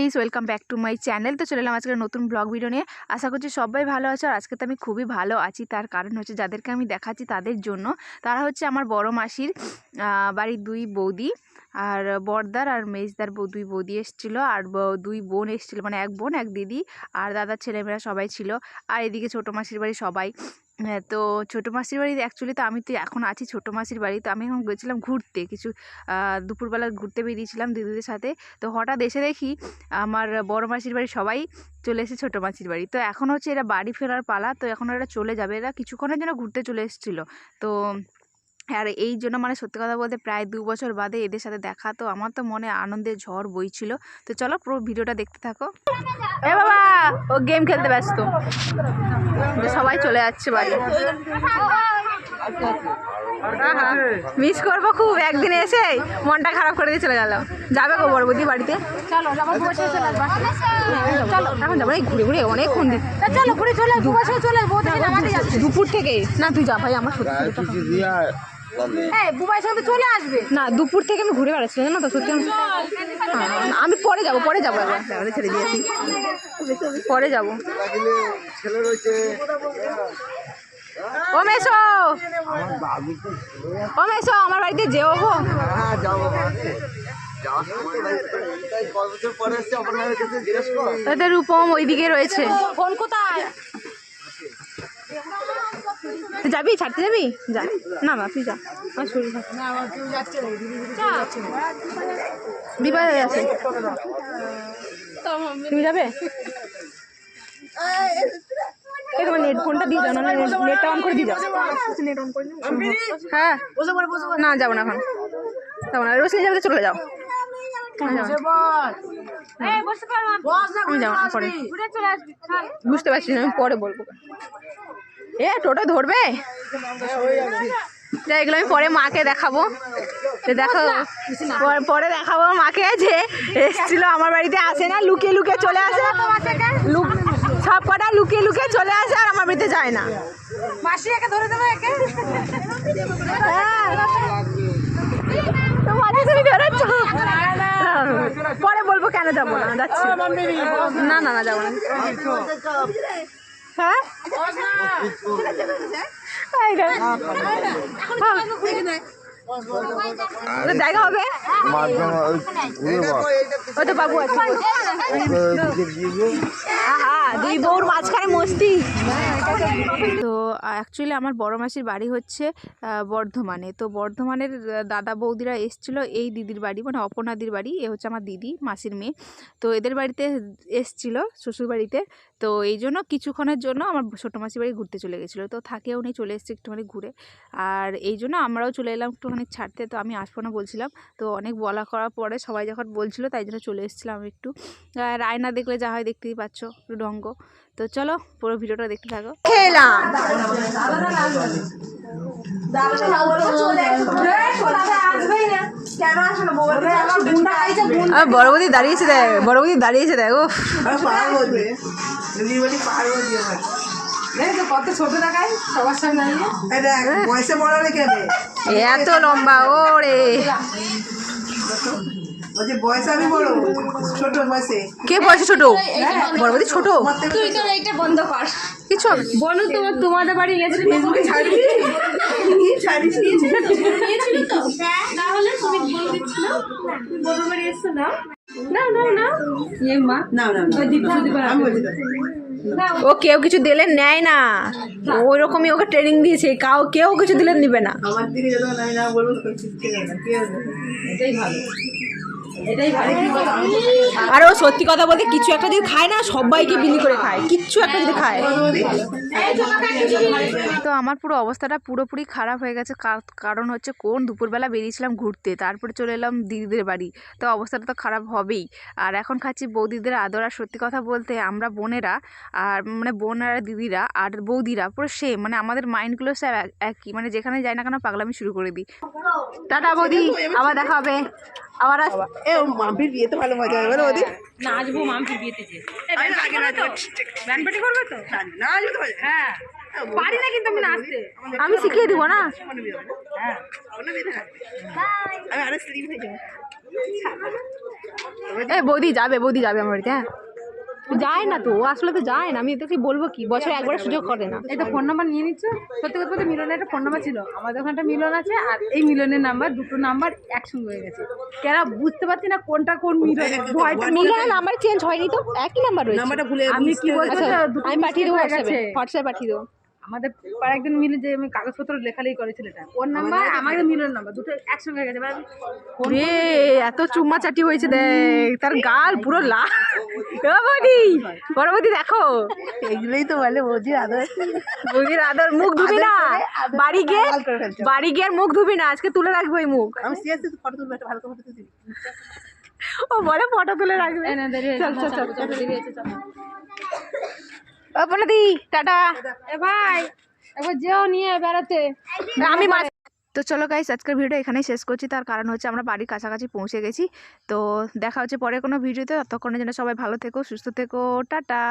Guys, welcome back to my channel. তো চলে এলাম আজকে নতুন ব্লগ ভিডিও নিয়ে। আশা করছি সবাই ভালো আছো। আর আজকে তো আমি খুবই ভালো আছি। তার কারণ হচ্ছে যাদেরকে আমি দেখাচ্ছি তাদের জন্য। তারা হচ্ছে আমার বড় মাসির বাড়ির দুই বৌদি, আর বড়দার আর মেজদার দুই বৌদি এসেছিলো, আর দুই বোন এসেছিলো, মানে এক বোন এক দিদি আর দাদার ছেলেমেয়েরা সবাই ছিল। আর এদিকে ছোটো মাসির বাড়ি সবাই। হ্যাঁ, তো ছোটো মাসির বাড়ি অ্যাকচুয়ালি তো আমি তো এখন আছি ছোটো মাসির বাড়ি। তো আমি এখন গেছিলাম ঘুরতে, কিছু দুপুরবেলা ঘুরতে বেরিয়েছিলাম দিদিদের সাথে। তো হঠাৎ এসে দেখি আমার বড় মাসির বাড়ি সবাই চলে এসেছে ছোটো মাসির বাড়ি। তো এখন হচ্ছে এরা বাড়ি ফেরার পালা। তো এখন এরা চলে যাবে, এরা কিছুক্ষণের জন্য ঘুরতে চলে এসেছিলো। তো আর এই জন্য মানে সত্যি কথা বলতে প্রায় 2 বছর বাদে এদের সাথে দেখা। তো আমার তো মনে আনন্দের ঝড় বইছিল। তো চলো পুরো ভিডিওটা দেখতে থাকো। এ বাবা, ও গেম খেলতে ব্যস্ত। সবাই চলে যাচ্ছে বাড়ি। মিস করবো খুব, একদিন এসে মনটা খারাপ করে দিয়ে চলে গেল। যাবে গো বড় বৌদি বাড়িতে? চলো এখন যাবো, এই ঘুরে ঘুরে অনেকক্ষণ দিন। চলো ঘুরে চলে দুপুর থেকে। না তুই যা ভাই, আমার সত্যি বুবাইয়ের সাথে চলে আসবে না। দুপুর থেকে আমি ঘুরে বেড়াচ্ছি না তো সত্যি। আমি পরে যাবো একবার ছেড়ে দিয়েছি, পরে যাবো। ও মেসো, ও মেসো, আমার বাড়িতে যেও গো। তাদের রূপম ওইদিকে রয়েছে। ফোন কোথায়? যাবি, ছাড়তে যাবি? যা না মা, তুই যা। আমার শরীর বিবাহ আছে, তুমি যাবে? তোমার নেট ফোনটা দিয়ে যাও, না নেটটা অন করে দিয়ে যাও। হ্যাঁ না, যাবো না এখন, যাবো না। রোশনি যাবে, চলে যাও। আমি যাবো না, পরে বুঝতে পারছি না, আমি পরে বলবো। এ টোটো ধরবে? এগুলো আমি পরে মাকে দেখাবো। দেখো পরে দেখাবো মাকে যে এসেছিল আমার বাড়িতে, আসে না, লুকিয়ে লুকিয়ে চলে আসে। সব কটা লুকিয়ে লুকিয়ে চলে আসে আর আমার বাড়িতে যায় না। মাসি একে ধরে দেবো, একে পরে বলবো কেন যাবো না, যাচ্ছি। না না না, যাবো না। হ্যাঁ জায়গা হবে, ওই তো বাবু আছে। দুই বউর মাঝখানে মস্তি। তো অ্যাকচুয়ালি আমার বড় মাসির বাড়ি হচ্ছে বর্ধমানে। তো বর্ধমানের দাদা বৌদিরা এসছিল এই দিদির বাড়ি, মানে অপর্ণাদির বাড়ি। এ হচ্ছে আমার দিদি মাসির মেয়ে। তো এদের বাড়িতে এসছিল শ্বশুর বাড়িতে। তো এই জন্য কিছুক্ষণের জন্য আমার ছোটো মাসির বাড়ি ঘুরতে চলে গেছিলো। তো থাকেও নেই, চলে এসছে একটুখানি ঘুরে। আর এই জন্য আমরাও চলে এলাম একটুখানি ছাড়তে। তো আমি আসবো না বলছিলাম, তো অনেক বলা করার পরে সবাই যখন বলছিল তাই জন্য চলে এসেছিলাম একটু। রায়না দেখলে যা হয়, দেখতেই পাচ্ছ ঢঙ্গ। তো চলো পুরো ভিডিওটা দেখতে থাকো। খেলাম বড় বৌদি দাঁড়িয়েছে দেখ, বড় বৌদি দাঁড়িয়েছে দেখ। ও কত ছোট দেখায় সবার সামনে, এত লম্বা। ওরে কে বয়সে ছোট? বড় বৌদি ছোট। তুই তো এইটা বন্ধ কর, কিছু হবে বলো। তোমাদের বাড়ি গেছিল, ফেসবুকে ছাড়বি? তাহলে তুমি বলে দিচ্ছিল বড় বাড়ি এসছো না। না না না, এ মা না না, ও কেউ কিছু দিলে নেয় না, ওই রকমই ওকে ট্রেনিং দিয়েছে। কেউ কিছু দিলে নিবে না। আমার দিকে যখন আমি না বলবো, এটাই ভালো, এটাই ভালো। আর ও সত্যি কথা বলতে কিছু একটা যদি খায় না, সবাইকে বিলি করে খায়, কিচ্ছু একটা যদি খায়। তো আমার পুরো অবস্থাটা পুরোপুরি খারাপ হয়ে গেছে। কারণ হচ্ছে কোন দুপুরবেলা বেরিয়েছিলাম ঘুরতে, তারপরে চলে এলাম দিদিদের বাড়ি। তো অবস্থাটা তো খারাপ হবেই। আর এখন খাচ্ছি বৌদিদের আদর। আর সত্যি কথা বলতে আমরা বোনেরা, আর মানে বোনেরা দিদিরা আর বৌদিরা পুরো সেম, মানে আমাদের মাইন্ডগুলো সব একই। মানে যেখানে যাই না কেন পাগলামি শুরু করে দিই। টাটা বৌদি, আবার দেখা হবে। আবার মাম্পির বিয়েতে ভালো মজা হবে না বৌদি? নাচবো মাম্পির বিয়েতে, ব্যান্ড পার্টি করবে তো? হ্যাঁ পারি না কিন্তু আমি নাচতে, আমি শিখিয়ে দিব না। হ্যাঁ বৌদি যাবে আমার বাড়িতে। হ্যাঁ যায় না তো, ও আসলে তো যায় না, আমি তোকে বলবো কি, বছরে একবার সুযোগ করে না। এই তো ফোন নাম্বার নিয়ে নিচ্ছ। সত্যি কথা বলতে মিলনের একটা ফোন নাম্বার ছিল, আমাদের ওখানে একটা মিলন আছে, আর এই মিলনের নাম্বার, দুটো নাম্বার একসঙ্গে হয়ে গেছে। কেরা বুঝতে পারছি না কোনটা কোন মিলন। মিলনের নাম্বার চেঞ্জ হয়নি তো, একই নাম্বার রয়েছে। আমি কি বলছি, আমি পাঠিয়ে দেবো হোয়াটসঅ্যাপে পাঠিয়ে দেবো। আমাদের পাড়ায় একজন মিলে যে আমি কাগজপত্র লেখালেখি করে ছেলেটা, ওর নাম্বার আমাদের মিলনের নাম্বার দুটো একসঙ্গে হয়ে গেছে। রে এত চুম্মা চাটি হয়েছে, দেখ তার গাল পুরো লাল। বড় বৌদি দেখো, এগুলোই তো বলে বৌদির আদর। বৌদির আদর। মুখ ধুবি না, বাড়ি গিয়ে আর মুখ ধুবি না, আজকে তুলে রাখবো এই মুখ। আমি সিরিয়াসলি ফটো তুলবো, একটা ভালো ফটো তুলবি। ও বলে ফটো তুলে রাখবে। চল চল চল দি টাটা। এ ভাই একবার যেও নিয়ে বেড়াতে। আমি তো চলো গাইস, আজকের ভিডিও এখানেই শেষ করছি। তার কারণ হচ্ছে আমরা বাড়ির কাছাকাছি পৌঁছে গেছি। তো দেখা হচ্ছে পরে কোনো ভিডিওতে। ততক্ষণের জন্য সবাই ভালো থেকো, সুস্থ থেকো, টাটা।